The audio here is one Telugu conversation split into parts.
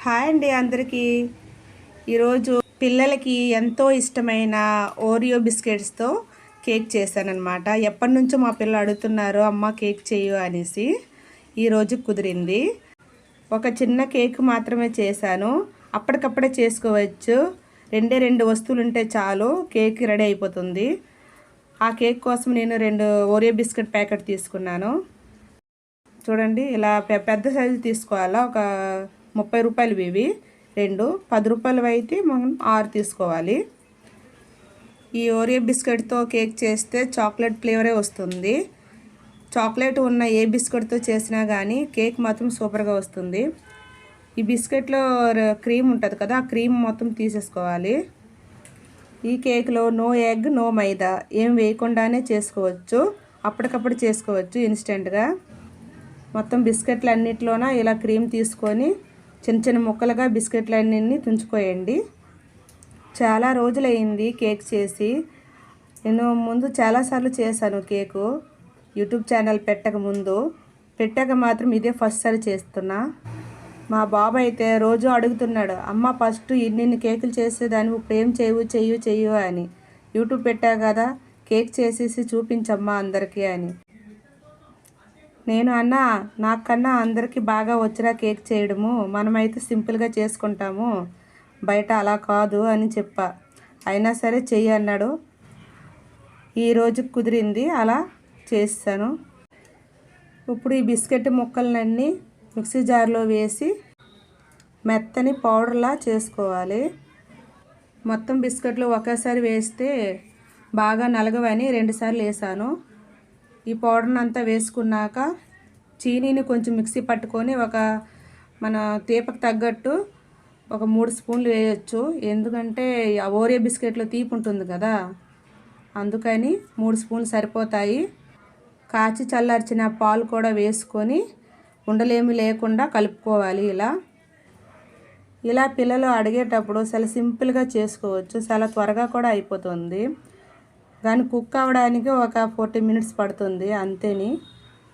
హాయ్ అండి అందరికీ. ఈరోజు పిల్లలకి ఎంతో ఇష్టమైన ఓరియో బిస్కెట్స్తో కేక్ చేశానన్నమాట. ఎప్పటి నుంచో మా పిల్లలు అడుగుతున్నారు, అమ్మ కేక్ చేయు అనేసి. ఈరోజు కుదిరింది. ఒక చిన్న కేక్ మాత్రమే చేశాను. అప్పటికప్పుడే చేసుకోవచ్చు. రెండు వస్తువులు ఉంటే చాలు, కేక్ రెడీ అయిపోతుంది. ఆ కేక్ కోసం నేను 2 ఓరియో బిస్కెట్ ప్యాకెట్ తీసుకున్నాను. చూడండి, ఇలా పెద్ద సైజు తీసుకోవాలా. ఒక 30 రూపాయలు ఇవి 2. 10 రూపాయలు అయితే మనం 6 తీసుకోవాలి. ఈ ఓరియో బిస్కెట్తో కేక్ చేస్తే చాక్లెట్ ఫ్లేవరే వస్తుంది. చాక్లెట్ ఉన్న ఏ బిస్కెట్తో చేసినా కానీ కేక్ మాత్రం సూపర్గా వస్తుంది. ఈ బిస్కెట్లో క్రీమ్ ఉంటుంది కదా, ఆ క్రీమ్ మొత్తం తీసేసుకోవాలి. ఈ కేక్లో నో ఎగ్ నో మైదా, ఏం వేయకుండానే చేసుకోవచ్చు. అప్పటికప్పుడు చేసుకోవచ్చు ఇన్స్టెంట్గా. మొత్తం బిస్కెట్లు అన్నిట్లోన ఇలా క్రీమ్ తీసుకొని చిన్న చిన్న ముక్కలుగా బిస్కెట్లు అన్నీ తుంచుకోయండి. చాలా రోజులైంది కేక్ చేసి. నేను ముందు చాలాసార్లు చేశాను కేకు, యూట్యూబ్ ఛానల్ పెట్టక మాత్రం ఇదే ఫస్ట్ సారి చేస్తున్నా. మా బాబు అయితే రోజు అడుగుతున్నాడు, అమ్మ ఫస్ట్ ఇన్ని కేకులు చేసేదాన్ని, ఇప్పుడు ఏం చెయ్యు అని. యూట్యూబ్ పెట్టా కదా, కేక్ చేసేసి చూపించమ్మా అందరికీ అని. నేను అన్నా, నాకన్నా అందరికీ బాగా వచ్చిన కేక్ చేయడము, మనమైతే సింపుల్గా చేసుకుంటాము, బయట అలా కాదు అని చెప్పా. అయినా సరే చెయ్యి అన్నాడు. ఈరోజు కుదిరింది, అలా చేస్తాను. ఇప్పుడు ఈ బిస్కెట్ ముక్కలన్నీ మిక్సీ జార్లో వేసి మెత్తని పౌడర్లా చేసుకోవాలి. మొత్తం బిస్కెట్లు ఒకేసారి వేస్తే బాగా నలగవని 2 సార్లు వేసాను. ఈ పౌడర్ని అంతా వేసుకున్నాక చీనీని కొంచెం మిక్సీ పట్టుకొని మన తీపకు తగ్గట్టు ఒక 3 స్పూన్లు వేయచ్చు. ఎందుకంటే ఆ ఓరియో బిస్కెట్లో తీపి ఉంటుంది కదా, అందుకని 3 స్పూన్లు సరిపోతాయి. కాచి చల్లార్చిన పాలు కూడా వేసుకొని ఉండలేమి లేకుండా కలుపుకోవాలి. ఇలా పిల్లలు అడిగేటప్పుడు చాలా సింపుల్గా చేసుకోవచ్చు, చాలా త్వరగా కూడా అయిపోతుంది. కానీ కుక్ అవ్వడానికి ఒక 40 మినిట్స్ పడుతుంది అంతేని.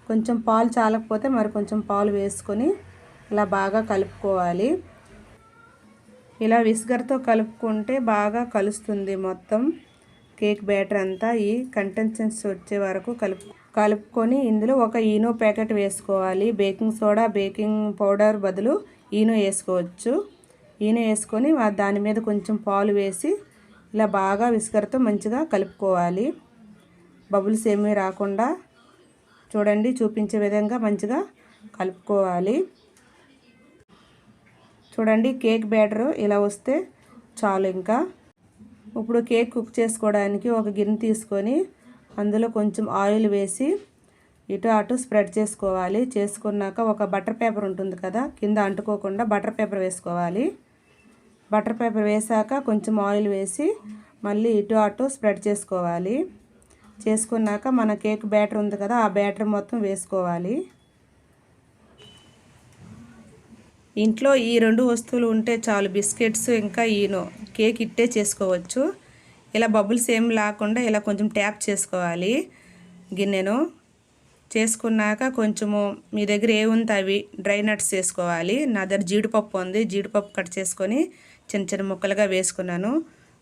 కొంచెం పాలు చాలకపోతే మరి కొంచెం పాలు వేసుకొని ఇలా బాగా కలుపుకోవాలి. ఇలా విస్కర్తో కలుపుకుంటే బాగా కలుస్తుంది మొత్తం కేక్ బ్యాటర్ అంతా. ఈ కన్సిస్టెన్సీ వచ్చే వరకు కలుపుకొని ఇందులో ఒక ఈనో ప్యాకెట్ వేసుకోవాలి. బేకింగ్ సోడా, బేకింగ్ పౌడర్ బదులు ఈనో వేసుకోవచ్చు. ఈనో వేసుకొని దాని మీద కొంచెం పాలు వేసి ఇలా బాగా విస్కర్తో మంచిగా కలుపుకోవాలి. బబుల్స్ ఏమీ రాకుండా చూడండి, చూపించే విధంగా మంచిగా కలుపుకోవాలి. చూడండి, కేక్ బ్యాటర్ ఇలా వస్తే చాలు. ఇంకా ఇప్పుడు కేక్ కుక్ చేసుకోవడానికి ఒక గిన్నె తీసుకొని అందులో కొంచెం ఆయిల్ వేసి ఇటు అటు స్ప్రెడ్ చేసుకోవాలి. చేసుకున్నాక ఒక బటర్ పేపర్ ఉంటుంది కదా, కింద అంటుకోకుండా బటర్ పేపర్ వేసుకోవాలి. బటర్ పేపర్ వేసాక కొంచెం ఆయిల్ వేసి మళ్ళీ ఇటు అటు స్ప్రెడ్ చేసుకోవాలి. చేసుకున్నాక మన కేక్ బ్యాటర్ ఉంది కదా, ఆ బ్యాటర్ మొత్తం వేసుకోవాలి. ఇంట్లో ఈ 2 వస్తువులు ఉంటే చాలు, బిస్కెట్స్ ఇంకా ఈనో, కేక్ ఇట్టే చేసుకోవచ్చు. ఇలా బబుల్స్ ఏం లేకుండా ఇలా కొంచెం ట్యాప్ చేసుకోవాలి గిన్నెను. చేసుకున్నాక కొంచెము మీ దగ్గర ఏముంది అవి డ్రై నట్స్ వేసుకోవాలి. నా దగ్గర జీడిపప్పు ఉంది, జీడిపప్పు కట్ చేసుకొని చిన్న చిన్న ముక్కలుగా వేసుకున్నాను.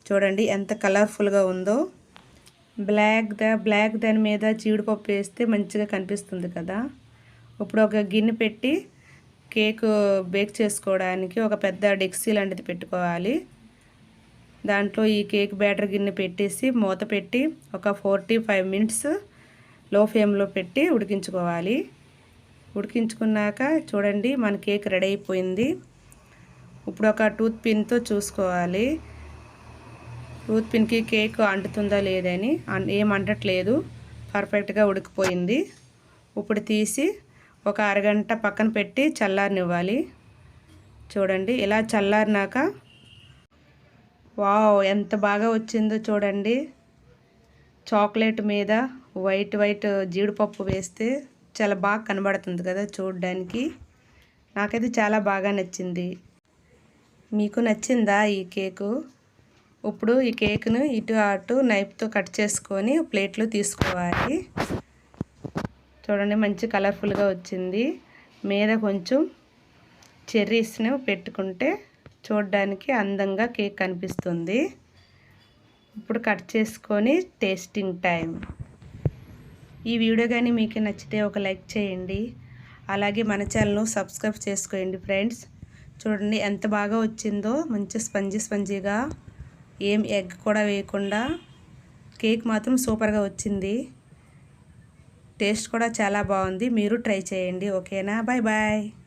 చూడండి ఎంత కలర్ఫుల్గా ఉందో. బ్లాక్ దాని మీద జీడిపప్పు వేస్తే మంచిగా కనిపిస్తుంది కదా. ఇప్పుడు ఒక గిన్నె పెట్టి కేక్ బేక్ చేసుకోవడానికి ఒక పెద్ద డెక్సీ లాంటిది పెట్టుకోవాలి. దాంట్లో ఈ కేక్ బ్యాటర్ గిన్నె పెట్టేసి మూత పెట్టి ఒక 45 మినిట్స్ లో ఫ్లేమ్లో పెట్టి ఉడికించుకోవాలి. ఉడికించుకున్నాక చూడండి, మన కేక్ రెడీ అయిపోయింది. ఇప్పుడు ఒక టూత్ పిన్తో చూసుకోవాలి, టూత్ పిన్కి కేక్ అంటుతుందా లేదని. ఏం అంటట్లేదు, పర్ఫెక్ట్గా ఉడికిపోయింది. ఇప్పుడు తీసి ఒక అరగంట పక్కన పెట్టి చల్లారనివ్వాలి. చూడండి, ఇలా చల్లారినాక వావ్ ఎంత బాగా వచ్చిందో చూడండి. చాక్లెట్ మీద వైట్ జీడిపప్పు వేస్తే చాలా బాగా కనబడుతుంది కదా చూడడానికి. నాకైతే చాలా బాగా నచ్చింది. మీకు నచ్చిందా ఈ కేకు? ఇప్పుడు ఈ కేక్ను ఇటు అటు నైఫ్తో కట్ చేసుకొని ప్లేట్లో తీసుకోవాలి. చూడండి, మంచి కలర్ఫుల్గా వచ్చింది. మీద కొంచెం చెర్రీస్ను పెట్టుకుంటే చూడడానికి అందంగా కేక్ కనిపిస్తుంది. ఇప్పుడు కట్ చేసుకొని టేస్టింగ్ టైం. ఈ వీడియో కానీ మీకు నచ్చితే ఒక లైక్ చేయండి. అలాగే మన ఛానల్ను సబ్స్క్రైబ్ చేసుకోండి ఫ్రెండ్స్. చూడండి ఎంత బాగా వచ్చిందో, మంచి స్పంజీగా, ఏం ఎగ్ కూడా వేయకుండా కేక్ మాత్రం సూపర్గా వచ్చింది. టేస్ట్ కూడా చాలా బాగుంది. మీరు ట్రై చేయండి. ఓకేనా? Bye bye.